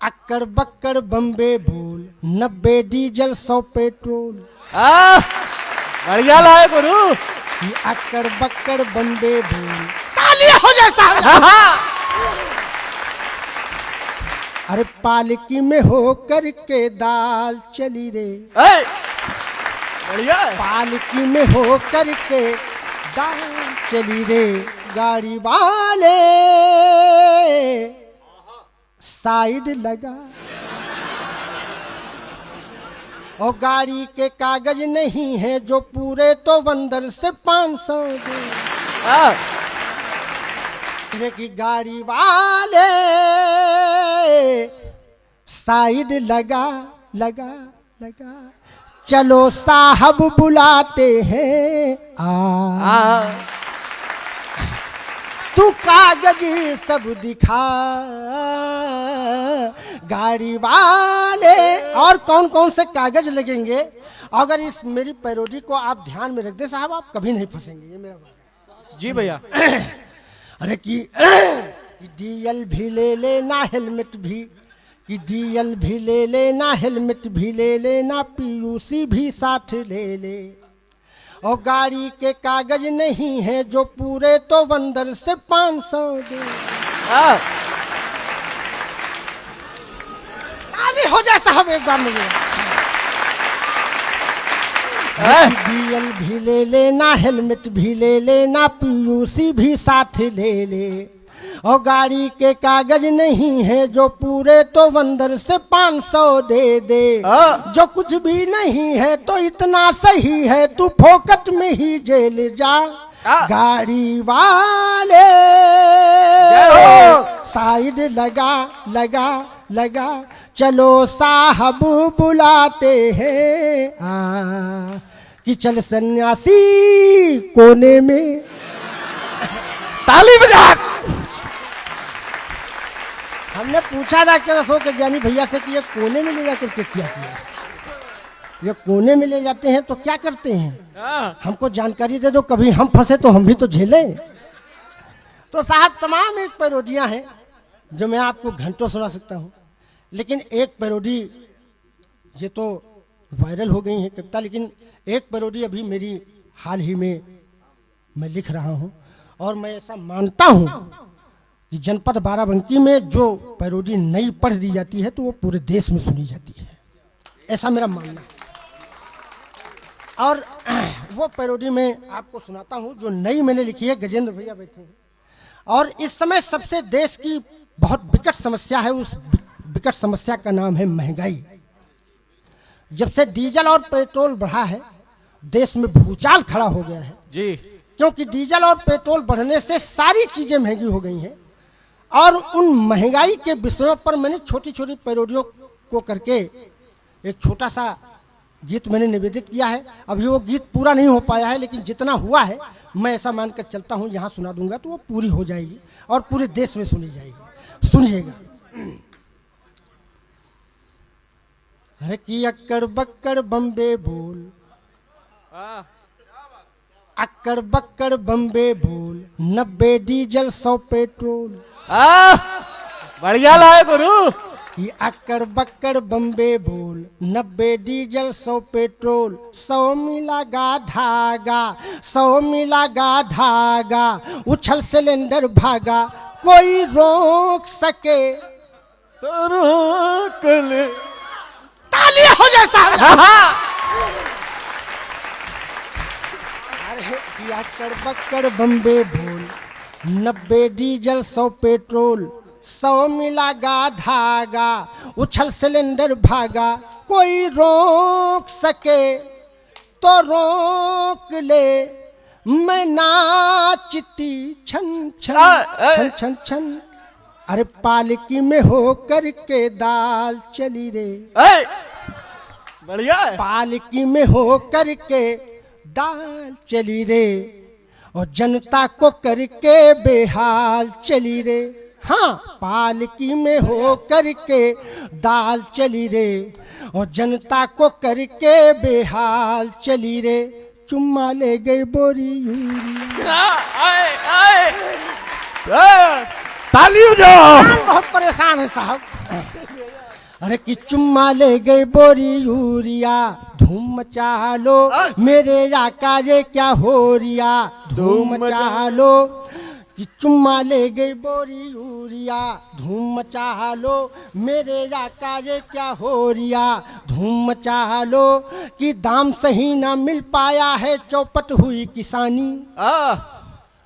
अक्कड़ बक्कड़ बम्बे भूल 90 diesel 100 petrol. बढ़िया लाए गुरु। ये अक्कड़ बक्कड़ बम्बे भूल ताली हो जैसा। अरे पालकी में हो करके दाल चली रे। बढ़िया। पालकी में हो करके दाल चली रे। गाड़ी वाले साइड लगा और गाड़ी के कागज नहीं है जो पूरे तो बंदर से 500 दे की गाड़ी वाले साइड लगा लगा लगा। चलो साहब बुलाते हैं तू कागज सब दिखा। गाड़ी वाले और कौन कौन से कागज लगेंगे अगर इस मेरी पैरोडी को आप ध्यान में रख दे साहब, आप कभी नहीं फंसेंगे। ये मेरा जी भैया। अरे कि डीएल भी ले लेना, हेलमेट भी कि डीएल भी ले लेना, हेलमेट भी ले लेना, पीयूसी भी साथ ले ले। और गाड़ी के कागज नहीं है जो पूरे तो बंदर से 500 दे। ताली हो जाए साहब एक बार में। डीएल भी ले लेना, हेलमेट भी ले लेना, पीयूसी भी साथ ले ले। और गाड़ी के कागज नहीं है जो पूरे तो बंदर से 500 दे दे। जो कुछ भी नहीं है तो इतना सही है, तू फोकट में ही जेल जा। गाड़ी वाले साइड लगा लगा लगा। चलो साहब बुलाते हैं कि चल सन्यासी कोने में। ताली बजा। हमने पूछा था कि अशोक के ज्ञानी भैया से कि ये कोने में ले जाकर के क्या किया। ये कोने में ले जाते हैं तो क्या करते हैं, हमको जानकारी दे दो, कभी हम फंसे तो हम भी तो झेलें। तो साहब तमाम एक पैरोडियां हैं जो मैं आपको घंटों सुना सकता हूँ, लेकिन एक पैरोडी ये तो वायरल हो गई है कविता, लेकिन एक पैरोडी अभी मेरी हाल ही में मैं लिख रहा हूँ। और मैं ऐसा मानता हूँ कि जनपद बाराबंकी में जो पैरोडी नई पढ़ दी जाती है तो वो पूरे देश में सुनी जाती है, ऐसा मेरा मानना है। और वो पैरोडी मैं आपको सुनाता हूँ जो नई मैंने लिखी है। गजेंद्र भैया बैठे हैं और इस समय सबसे देश की बहुत विकट समस्या है, उस विकट समस्या का नाम है महंगाई। जब से डीजल और पेट्रोल बढ़ा है देश में भूचाल खड़ा हो गया है जी, क्योंकि डीजल और पेट्रोल बढ़ने से सारी चीजें महंगी हो गई हैं। और उन महंगाई के विषयों पर मैंने छोटी छोटी पैरोडियों को करके एक छोटा सा गीत मैंने निवेदित किया है। अभी वो गीत पूरा नहीं हो पाया है, लेकिन जितना हुआ है मैं ऐसा मानकर चलता हूँ यहाँ सुना दूंगा तो वो पूरी हो जाएगी और पूरे देश में सुनी जाएगी। सुनिएगा। अरे कि अक्कड़ बक्कड़ बम्बे बोल, अक्कड़ बक्कड़ बम्बे बोल, 90 डीजल 100 पेट्रोल। बढ़िया लाए गुरु। ये अक्कड़ बक्कड़ बम्बे बोल, 90 डीजल 100 पेट्रोल। 100 मिला गा धागा, 100 मिला गा धागा, उछल सिलेंडर भागा, कोई रोक सके तो रोक ले। ताली हो जैसा। अरे अक्कड़ बक्कड़ बम्बे बोल, 90 डीजल 100 पेट्रोल। 100 मिला गा धागा, उछल सिलेंडर भागा, कोई रोक सके तो रोक ले। मैं नाचती छन छन छन छन छन। अरे पालकी में हो करके दाल चली रे। बढ़िया। पालकी में हो करके दाल चली रे, और जनता को करके बेहाल चली रे। हाँ, पालकी में हो करके दाल चली रे, और जनता को करके बेहाल चली रे। चुम्मा ले गए बोरी यूरिया। ताली बजाओ। किसान बहुत परेशान है साहब। अरे कि चुम्मा ले गए बोरी यूरिया, धूम मचा लो मेरे आका ये क्या हो रिया, धूम मचा लो। कि चुम्मा ले गई बोरी यूरिया, धूम मचा लो मेरे आका ये क्या हो रिया, धूम मचा लो। कि दाम सही ना मिल पाया है, चौपट हुई किसानी,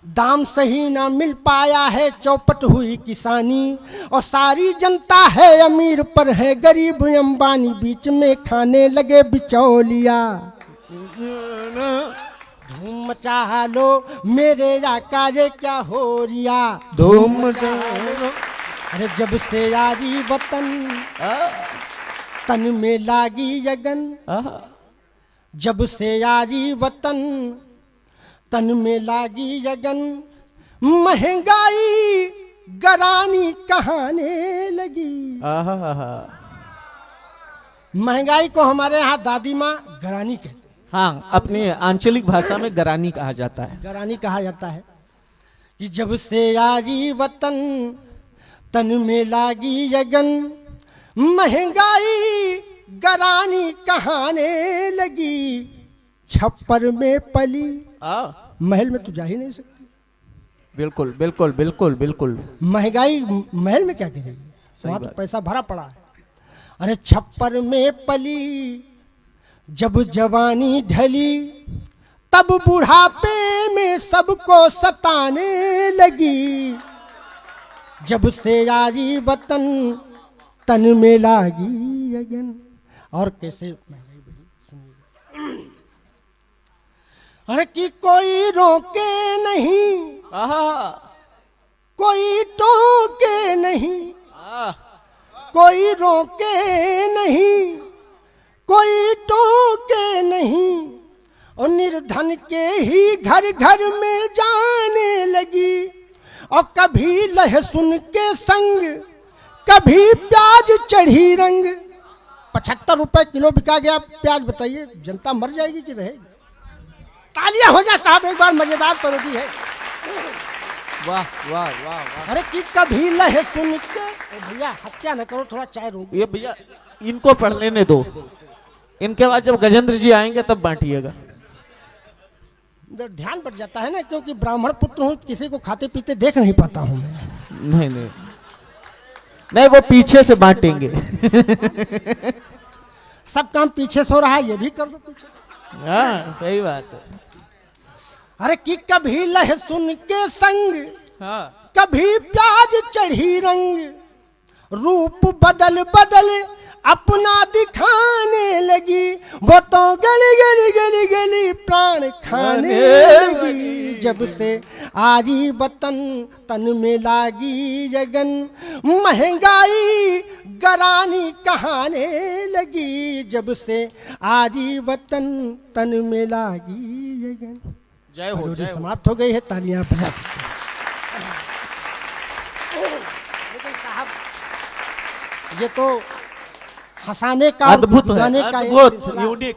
दाम सही ना मिल पाया है, चौपट हुई किसानी। और सारी जनता है अमीर पर है गरीब अंबानी, बीच में खाने लगे बिचौलिया। धूम मचा लो मेरे आका ये क्या हो रिया, धूम मचा लो। अरे जब से यारी वतन तन में लागी यगन, जब से यारी वतन तन में लागी यगन, महंगाई गरानी कहाने लगी। महंगाई को हमारे यहाँ दादी माँ गरानी कहते हैं। हाँ, अपनी आंचलिक भाषा में गरानी कहा जाता है। गरानी कहा जाता है। कि जब से यारी वतन तन में लागी यगन, महंगाई गरानी कहाने लगी। छप्पर में पली, महल में तो जा ही नहीं सकती। बिल्कुल बिल्कुल बिल्कुल बिल्कुल। महंगाई महल में क्या करेगी, वहां तो पैसा भरा पड़ा है। अरे छप्पर में पली जब जवानी ढली, तब बुढ़ापे में सबको सताने लगी। जब से यारी वतन तन में लागी यगन। और कैसे महंगाई बढ़ी सुनिए। अरे कि कोई रोके नहीं, कोई टोके नहीं, कोई रोके नहीं, कोई टोके नहीं। और निर्धन के ही घर घर में जाने लगी। और कभी लहसुन के संग कभी प्याज चढ़ी रंग। 75 रुपए किलो बिका गया प्याज, बताइए जनता मर जाएगी कि रहेगी। तालियां हो जाए साहब एक बार, मजेदार पैरोडी है। वाह वाह वाह वाह। अरे कि कभी लहसुन के, भैया हत्या न करो, थोड़ा चाय रो। ये भैया इनको पढ़ लेने दो, इनके बाद जब गजेंद्र जी आएंगे तब बांटिएगा। ध्यान बढ़ जाता है ना, क्योंकि ब्राह्मण पुत्र हूँ, किसी को खाते पीते देख नहीं पाता हूँ मैं। नहीं नहीं नहीं, वो पीछे से बांटेंगे। सब काम पीछे से हो रहा है, ये भी कर दो पीछे। हाँ सही बात है। अरे कि कभी लहसुन के संग हाँ, कभी प्याज चढ़ी रंग। रूप बदल बदल अपना दिखाने लगी। वो तो गली गली गली गली प्राण खाने लगी। जब से आरी वतन तन में लागी यगन, महंगाई गरानी कहाने लगी। जब से आरी वतन तन में लागी यगन। जय हो, जय हो। समाप्त हो गई है, तालियां बजा सकते हैं। लेकिन साहब ये तो हंसाने का, अद्भुत है, गाने का अद्भुत, यूनिक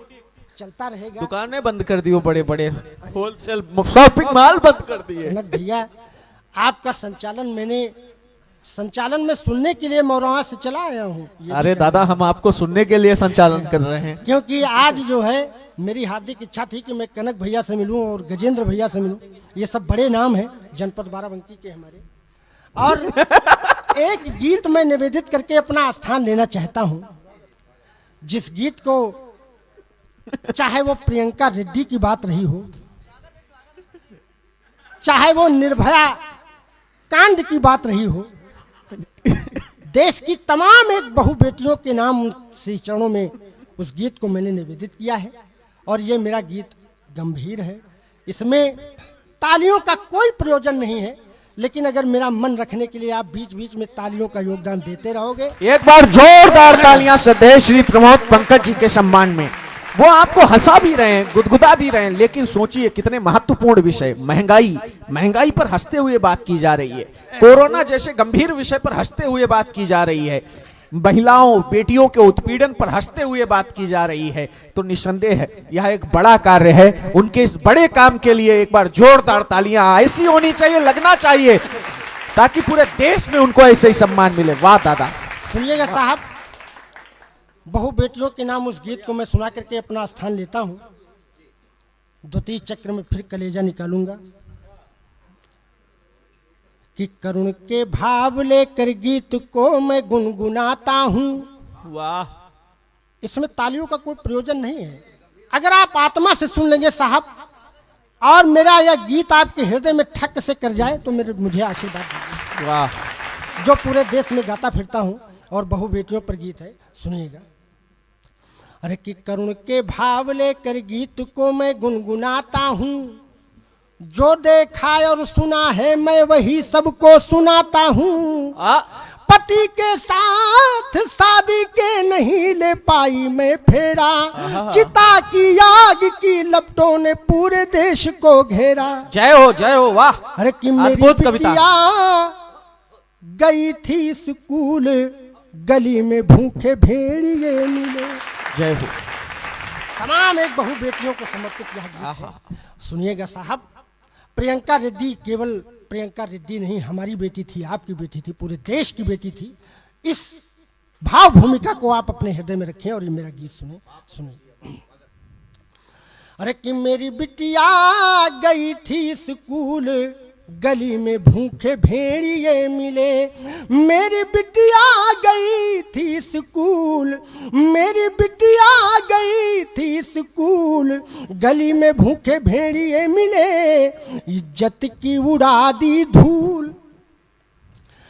चलता रहेगा। दुकानें बंद कर दी हो, बड़े बड़े होलसेल शॉपिंग मॉल बंद कर दिए। भैया आपका संचालन में सुनने के लिए मौरवा से चला आया हूँ। अरे दादा, हम आपको सुनने के लिए संचालन कर रहे हैं। क्योंकि आज जो है मेरी हार्दिक इच्छा थी कि मैं कनक भैया से मिलूं और गजेंद्र भैया से मिलूं। ये सब बड़े नाम हैं जनपद बाराबंकी के हमारे। और एक गीत मैं निवेदित करके अपना स्थान लेना चाहता हूं, जिस गीत को चाहे वो प्रियंका रेड्डी की बात रही हो, चाहे वो निर्भया कांड की बात रही हो, देश की तमाम एक बहु बेटियों के नाम श्री चरणों में उस गीत को मैंने निवेदित किया है। और ये मेरा गीत गंभीर है, इसमें तालियों का कोई प्रयोजन नहीं है। लेकिन अगर मेरा मन रखने के लिए आप बीच बीच में तालियों का योगदान देते रहोगे। एक बार जोरदार तालियां सदैव श्री प्रमोद पंकज जी के सम्मान में। वो आपको हंसा भी रहे हैं, गुदगुदा भी रहे हैं, लेकिन सोचिए कितने महत्वपूर्ण विषय, महंगाई पर हंसते हुए बात की जा रही है। कोरोना जैसे गंभीर विषय पर हंसते हुए बात की जा रही है। महिलाओं बेटियों के उत्पीड़न पर हंसते हुए बात की जा रही है। तो निस्संदेह है यह एक बड़ा कार्य है। उनके इस बड़े काम के लिए एक बार जोरदार तालियां ऐसी होनी चाहिए, लगना चाहिए ताकि पूरे देश में उनको ऐसे ही सम्मान मिले। वाह दादा। सुनिएगा साहब, बहु बेटियों के नाम उस गीत को मैं सुना करके अपना स्थान लेता हूं। द्वितीय चक्र में फिर कलेजा निकालूंगा कि करुण के भाव लेकर गीत को मैं गुनगुनाता हूं। वाह, इसमें तालियों का कोई प्रयोजन नहीं है। अगर आप आत्मा से सुन लेंगे साहब और मेरा यह गीत आपके हृदय में ठक से कर जाए तो मुझे आशीर्वाद दीजिए। वाह। जो पूरे देश में गाता फिरता हूं और बहु बेटियों पर गीत है, सुनिएगा। अरे कि करुण के भाव लेकर गीत को मैं गुनगुनाता हूं, जो देखा और सुना है मैं वही सबको सुनाता हूं। पति के साथ शादी के नहीं ले पाई मैं फेरा, चिता की आग की लपटों ने पूरे देश को घेरा। जय हो। वाह। अरे कि मेरी बिटिया गई थी स्कूल, गली में भूखे भेड़िए मिले। जय हो। तमाम एक बहु बेटियों को समर्पित यह गीत है। सुनिएगा साहब, प्रियंका रेड्डी केवल प्रियंका रेड्डी नहीं, हमारी बेटी थी, आपकी बेटी थी, पूरे देश की बेटी थी। इस भाव भूमिका को आप अपने हृदय में रखें और ये मेरा गीत सुनिए। अरे कि मेरी बिटिया गई थी स्कूल, गली में भूखे भेड़िए मिले। मेरी बिटिया गई थी स्कूल, मेरी बिटिया गई थी स्कूल, गली में भूखे भेड़िए मिले। इज्जत की उड़ा दी धूल,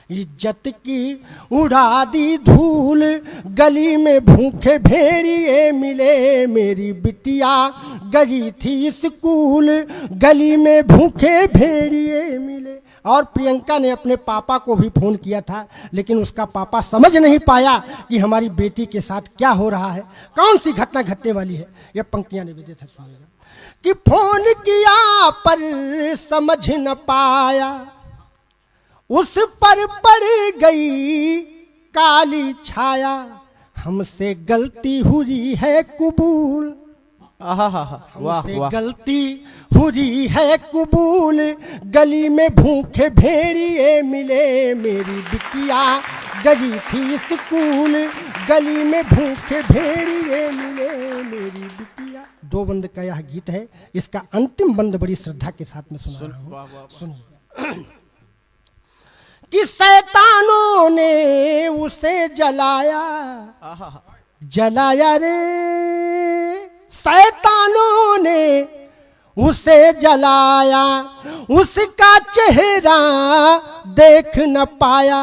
इज्जत की उड़ा दी धूल, गली में भूखे भेड़िए मिले। मेरी बिटिया गई थी स्कूल, गली में भूखे भेड़िए मिले। और प्रियंका ने अपने पापा को भी फोन किया था, लेकिन उसका पापा समझ नहीं पाया कि हमारी बेटी के साथ क्या हो रहा है, कौन सी घटना घटने वाली है। यह पंक्तियां निवेदित है, सुनिएगा। कि फोन किया पर समझ न पाया, उस पर पड़ गई काली छाया, हमसे गलती हुई है कबूल। हमसे गलती हुई है कबूल, गली में भूखे भेड़िए मिले। मेरी बिटिया गई थी स्कूल, गली में भूखे भेड़िए मिले। मेरी बिटिया। दो बंद का यह गीत है। इसका अंतिम बंद बड़ी श्रद्धा के साथ में सुनिए। कि शैतानों ने उसे जलाया, जलाया रे, शैतानों ने उसे जलाया, उसका चेहरा देख न पाया।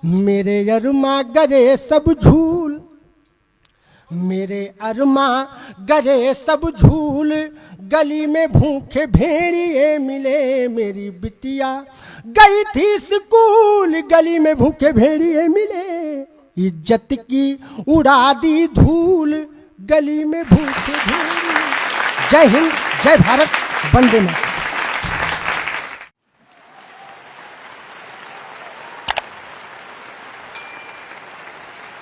मेरे अरमा गरे सब झूल, मेरे अरमा गरे सब झूल, गली में भूखे भेड़िए मिले। मेरी बिटिया गई थी स्कूल, गली में भूखे भेड़िए मिले। इज्जत की उड़ा दी धूल, गली में भूखे भेड़िए। जय हिंद, जय भारत, वंदे मातरम।